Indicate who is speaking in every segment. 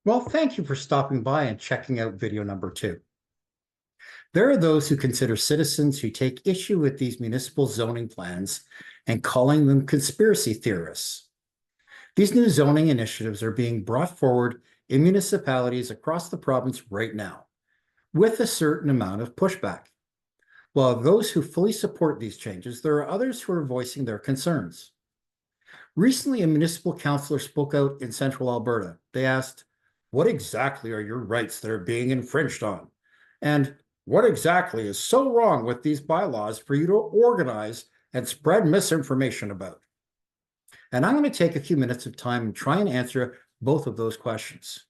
Speaker 1: Well, thank you for stopping by and checking out video number 2. There are those who consider citizens who take issue with these municipal zoning plans and calling them conspiracy theorists. These new zoning initiatives are being brought forward in municipalities across the province right now, with a certain amount of pushback. While those who fully support these changes, there are others who are voicing their concerns. Recently, a municipal councillor spoke out in central Alberta. They asked, "What exactly are your rights that are being infringed on? And what exactly is so wrong with these bylaws for you to organize and spread misinformation about?" And I'm going to take a few minutes of time and try and answer both of those questions.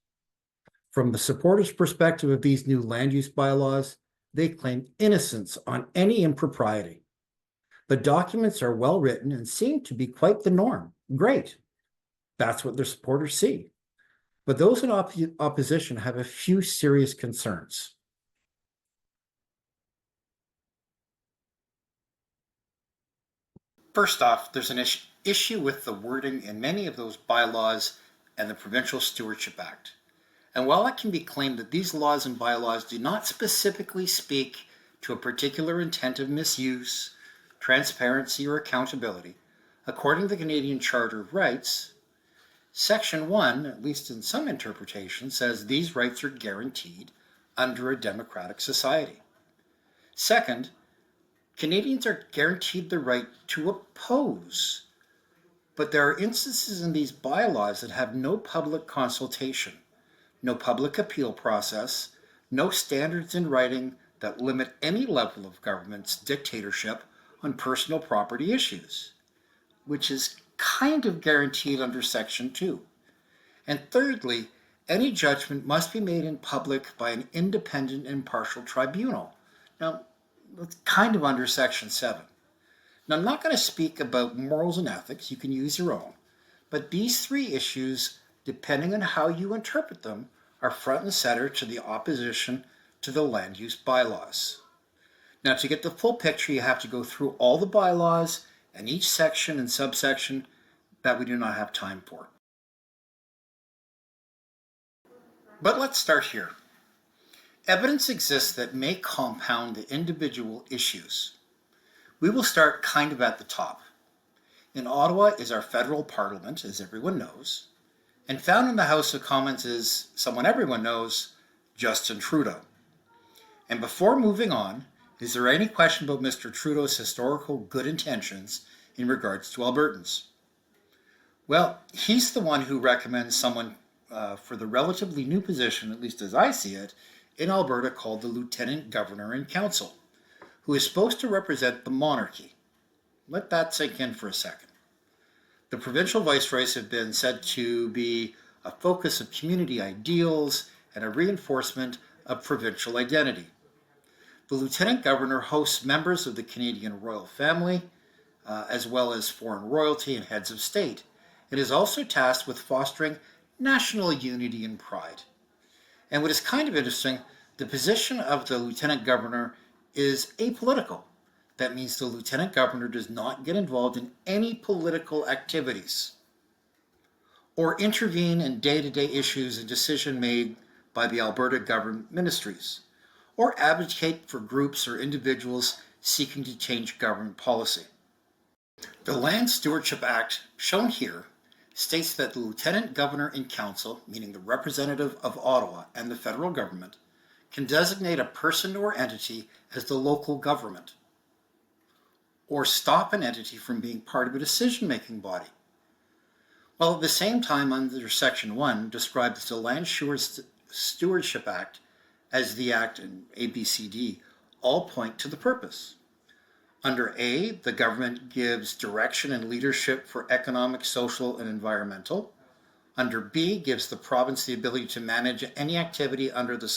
Speaker 1: From the supporters' perspective of these new land use bylaws, they claim innocence on any impropriety. The documents are well written and seem to be quite the norm. Great. That's what their supporters see. But those in opposition have a few serious concerns. First off, there's an issue with the wording in many of those bylaws and the Provincial Stewardship Act. And while it can be claimed that these laws and bylaws do not specifically speak to a particular intent of misuse, transparency, or accountability, according to the Canadian Charter of Rights, Section 1, at least in some interpretation, says these rights are guaranteed under a democratic society. Second, Canadians are guaranteed the right to oppose, but there are instances in these bylaws that have no public consultation, no public appeal process, no standards in writing that limit any level of government's dictatorship on personal property issues, which is kind of guaranteed under Section 2. And thirdly, any judgment must be made in public by an independent and impartial tribunal. Now, that's kind of under Section 7. Now, I'm not going to speak about morals and ethics, you can use your own, but these three issues, depending on how you interpret them, are front and center to the opposition to the land use bylaws. Now, to get the full picture, you have to go through all the bylaws and each section and subsection that we do not have time for. But let's start here. Evidence exists that may compound the individual issues. We will start kind of at the top. In Ottawa is our federal parliament, as everyone knows, and found in the House of Commons is someone everyone knows, Justin Trudeau. And before moving on, is there any question about Mr. Trudeau's historical good intentions in regards to Albertans? Well, he's the one who recommends someone for the relatively new position, at least as I see it, in Alberta called the Lieutenant Governor in Council, who is supposed to represent the monarchy. Let that sink in for a second. The provincial viceroys have been said to be a focus of community ideals and a reinforcement of provincial identity. The Lieutenant Governor hosts members of the Canadian royal family, as well as foreign royalty and heads of state, and is also tasked with fostering national unity and pride. And what is kind of interesting, the position of the Lieutenant Governor is apolitical. That means the Lieutenant Governor does not get involved in any political activities or intervene in day-to-day issues and decisions made by the Alberta government ministries, or advocate for groups or individuals seeking to change government policy. The Land Stewardship Act, shown here, states that the Lieutenant Governor in Council, meaning the representative of Ottawa and the federal government, can designate a person or entity as the local government, or stop an entity from being part of a decision-making body. While at the same time, under Section 1, describes the Land Stewardship Act as the Act in ABCD, all point to the purpose. Under A, the government gives direction and leadership for economic, social, and environmental. Under B, gives the province the ability to manage any activity under the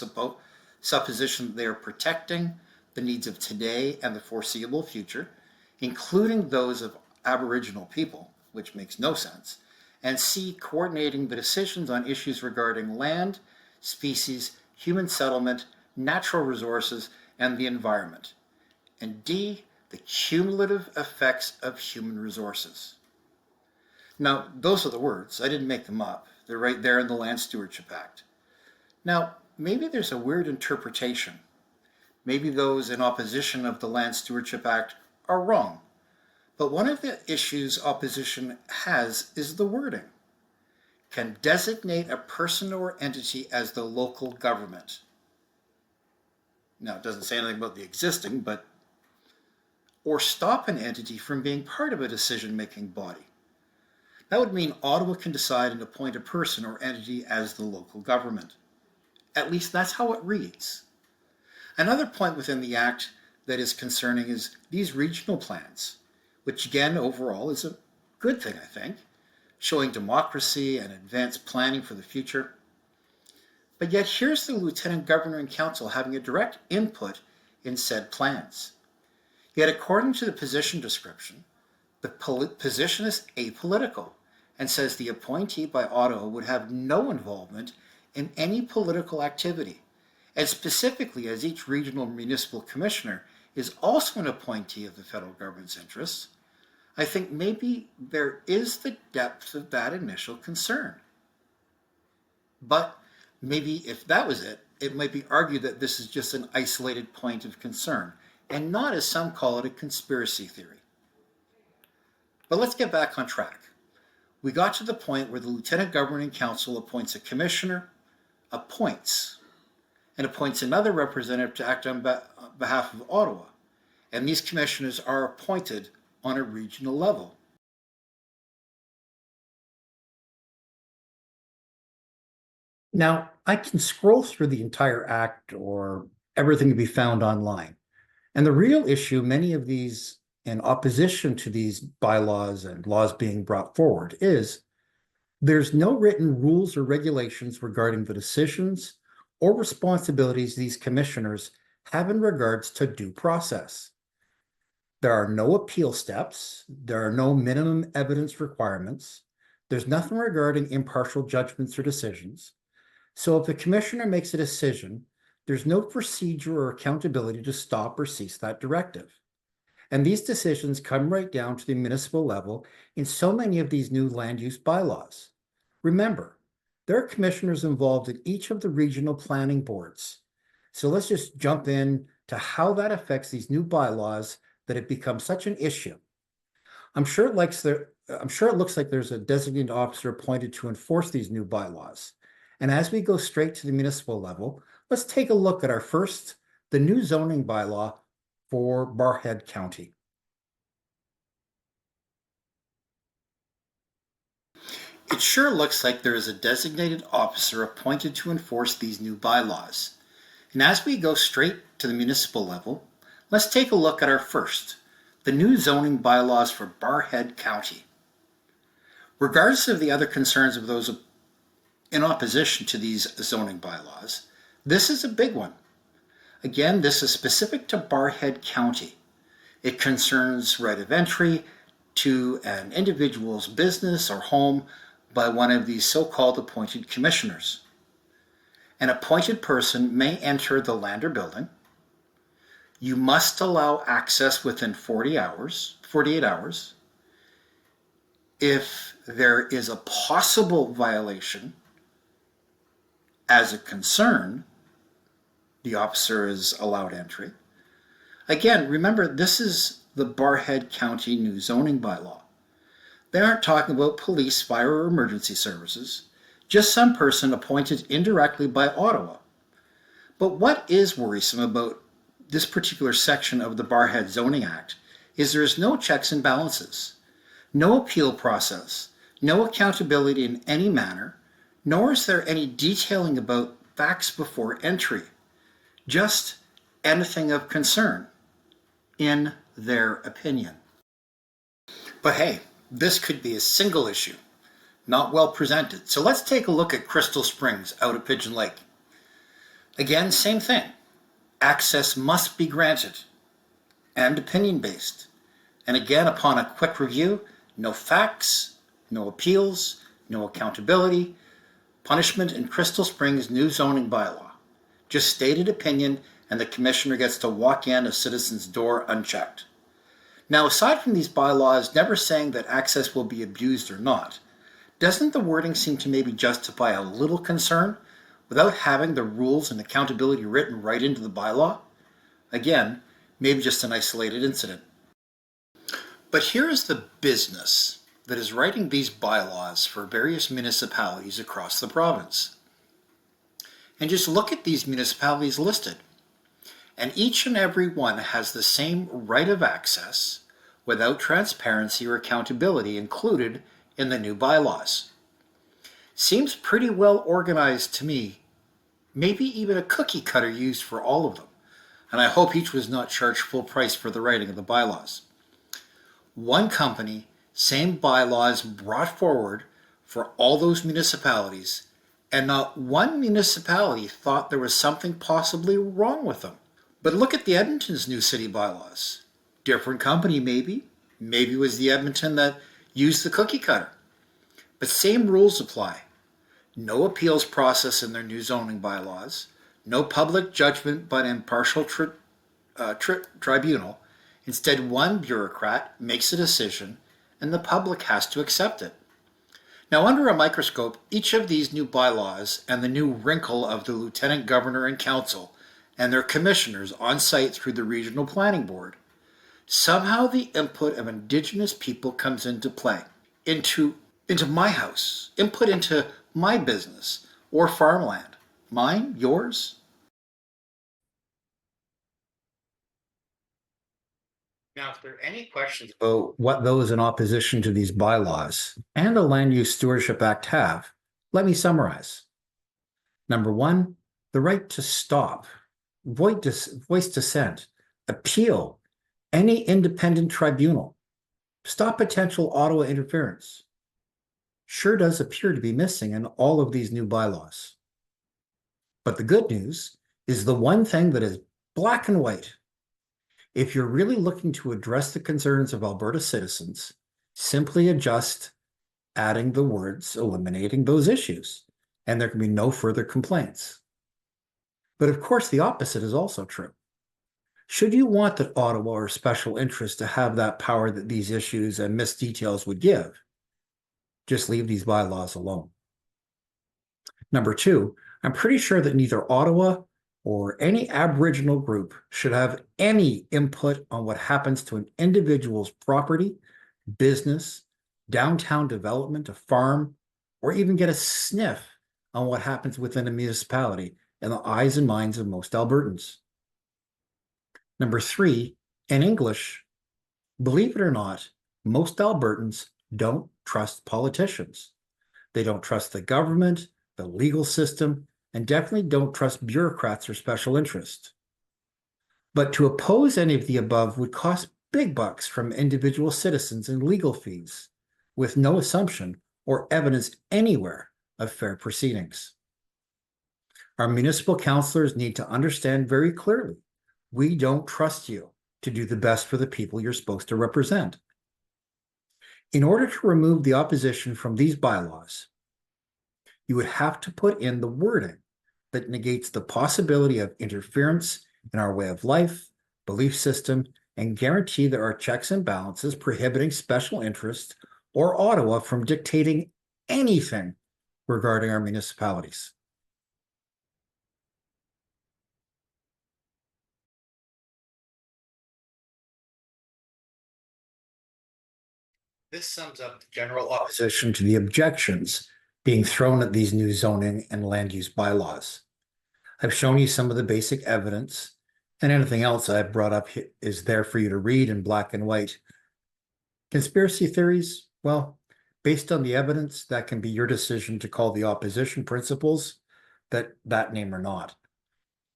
Speaker 1: supposition that they are protecting the needs of today and the foreseeable future, including those of Aboriginal people, which makes no sense. And C, coordinating the decisions on issues regarding land, species, human settlement, natural resources, and the environment. And D, the cumulative effects of human resources. Now, those are the words. I didn't make them up. They're right there in the Land Stewardship Act. Now, maybe there's a weird interpretation. Maybe those in opposition of the Land Stewardship Act are wrong. But one of the issues opposition has is the wording. Can designate a person or entity as the local government. Now, it doesn't say anything about the existing, but or stop an entity from being part of a decision-making body. That would mean Ottawa can decide and appoint a person or entity as the local government. At least that's how it reads. Another point within the Act that is concerning is these regional plans, which again overall is a good thing, I think, showing democracy and advanced planning for the future. But yet here's the Lieutenant Governor and Council having a direct input in said plans. Yet according to the position description, the position is apolitical and says the appointee by Ottawa would have no involvement in any political activity. And specifically, as each regional municipal commissioner is also an appointee of the federal government's interests, I think maybe there is the depth of that initial concern. But maybe if that was it, it might be argued that this is just an isolated point of concern, and not, as some call it, a conspiracy theory. But let's get back on track. We got to the point where the Lieutenant Governor and Council appoints a commissioner, appoints another representative to act on behalf of Ottawa, and these commissioners are appointed on a regional level. Now, I can scroll through the entire Act or everything to be found online. And the real issue, many of these in opposition to these bylaws and laws being brought forward, is there's no written rules or regulations regarding the decisions or responsibilities these commissioners have in regards to due process. There are no appeal steps. There are no minimum evidence requirements. There's nothing regarding impartial judgments or decisions. So if a commissioner makes a decision, there's no procedure or accountability to stop or cease that directive. And these decisions come right down to the municipal level in so many of these new land use bylaws. Remember, there are commissioners involved in each of the regional planning boards. So let's just jump in to how that affects these new bylaws that have become such an issue. I'm sure it looks like there's a designated officer appointed to enforce these new bylaws. And as we go straight to the municipal level, let's take a look at the new zoning bylaw for Barrhead County. It sure looks like there is a designated officer appointed to enforce these new bylaws. And as we go straight to the municipal level, let's take a look at the new zoning bylaws for Barrhead County. Regardless of the other concerns of those in opposition to these zoning bylaws, this is a big one. Again, this is specific to Barrhead County. It concerns right of entry to an individual's business or home by one of these so-called appointed commissioners. An appointed person may enter the land or building. You must allow access within 48 hours. If there is a possible violation as a concern, the officer is allowed entry. Again, remember, this is the Barrhead County new zoning bylaw. They aren't talking about police, fire, or emergency services, just some person appointed indirectly by Ottawa. But what is worrisome about this particular section of the Barrhead Zoning Act is there is no checks and balances, no appeal process, no accountability in any manner, nor is there any detailing about facts before entry, just anything of concern, in their opinion. But hey, this could be a single issue, not well presented. So let's take a look at Crystal Springs out at Pigeon Lake. Again, same thing. Access must be granted and opinion-based. And again, upon a quick review, no facts, no appeals, no accountability, punishment in Crystal Springs' new zoning bylaw. Just stated opinion, and the commissioner gets to walk in a citizen's door unchecked. Now, aside from these bylaws never saying that access will be abused or not, doesn't the wording seem to maybe justify a little concern without having the rules and accountability written right into the bylaw? Again, maybe just an isolated incident. But here is the business that is writing these bylaws for various municipalities across the province. And just look at these municipalities listed. And each and every one has the same right of access without transparency or accountability included in the new bylaws. Seems pretty well organized to me. Maybe even a cookie cutter used for all of them. And I hope each was not charged full price for the writing of the bylaws. One company, same bylaws brought forward for all those municipalities, and not one municipality thought there was something possibly wrong with them. But look at the Edmonton's new city bylaws. Different company maybe. Maybe it was the Edmonton that used the cookie cutter. But same rules apply. No appeals process in their new zoning bylaws. No public judgment but impartial tribunal. Instead, one bureaucrat makes a decision and the public has to accept it. Now, under a microscope, each of these new bylaws and the new wrinkle of the lieutenant governor and council and their commissioners on site through the regional planning board, somehow the input of Indigenous people comes into play, into my house, input into my business or farmland. Mine, yours? Now, if there are any questions about what those in opposition to these bylaws and the Land Use Stewardship Act have, let me summarize. Number one, the right to stop, voice dissent, appeal, any independent tribunal, stop potential Ottawa interference. Sure does appear to be missing in all of these new bylaws. But the good news is the one thing that is black and white. If you're really looking to address the concerns of Alberta citizens, simply adjust adding the words eliminating those issues, and there can be no further complaints. But of course, the opposite is also true. Should you want that Ottawa or special interest to have that power that these issues and missed details would give, just leave these bylaws alone. Number two, I'm pretty sure that neither Ottawa or any Aboriginal group should have any input on what happens to an individual's property, business, downtown development, a farm, or even get a sniff on what happens within a municipality in the eyes and minds of most Albertans. Number three, in English, believe it or not, most Albertans don't trust politicians. They don't trust the government, the legal system, and definitely don't trust bureaucrats or special interest. But to oppose any of the above would cost big bucks from individual citizens in legal fees, with no assumption or evidence anywhere of fair proceedings. Our municipal councillors need to understand very clearly, we don't trust you to do the best for the people you're supposed to represent. In order to remove the opposition from these bylaws, you would have to put in the wording that negates the possibility of interference in our way of life, belief system, and guarantee there are checks and balances prohibiting special interests or Ottawa from dictating anything regarding our municipalities. This sums up the general opposition to the objections being thrown at these new zoning and land use bylaws. I've shown you some of the basic evidence, and anything else I've brought up is there for you to read in black and white. Conspiracy theories, well, based on the evidence, that can be your decision to call the opposition principles that name or not.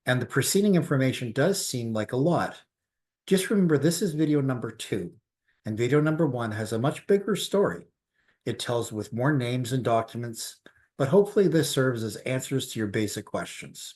Speaker 1: And the preceding information does seem like a lot. Just remember, this is video number 2, and video number 1 has a much bigger story. It tells with more names and documents, but hopefully this serves as answers to your basic questions.